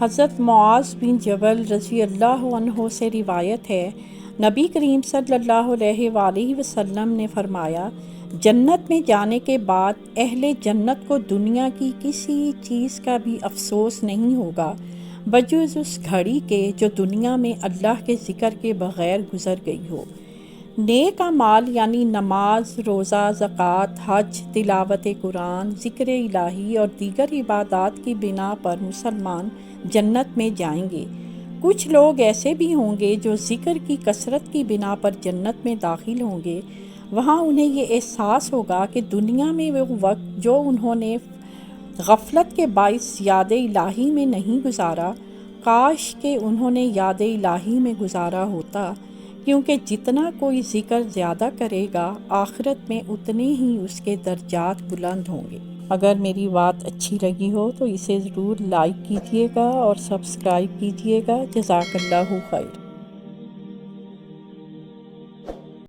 حضرت معاذ بن جبل رضی اللہ عنہ سے روایت ہے، نبی کریم صلی اللہ علیہ وآلہ وسلم نے فرمایا، جنت میں جانے کے بعد اہل جنت کو دنیا کی کسی چیز کا بھی افسوس نہیں ہوگا بجز اس گھڑی کے جو دنیا میں اللہ کے ذکر کے بغیر گزر گئی ہو۔ نیک اعمال یعنی نماز، روزہ، زکوٰۃ، حج، تلاوت قرآن، ذکر الہی اور دیگر عبادات کی بنا پر مسلمان جنت میں جائیں گے۔ کچھ لوگ ایسے بھی ہوں گے جو ذکر کی کثرت کی بنا پر جنت میں داخل ہوں گے۔ وہاں انہیں یہ احساس ہوگا کہ دنیا میں وہ وقت جو انہوں نے غفلت کے باعث یاد الہی میں نہیں گزارا، کاش کہ انہوں نے یاد الہی میں گزارا ہوتا، کیونکہ جتنا کوئی ذکر زیادہ کرے گا آخرت میں اتنے ہی اس کے درجات بلند ہوں گے۔ اگر میری بات اچھی لگی ہو تو اسے ضرور لائک کیجیے گا اور سبسکرائب کیجیے گا۔ جزاک اللہ خیر۔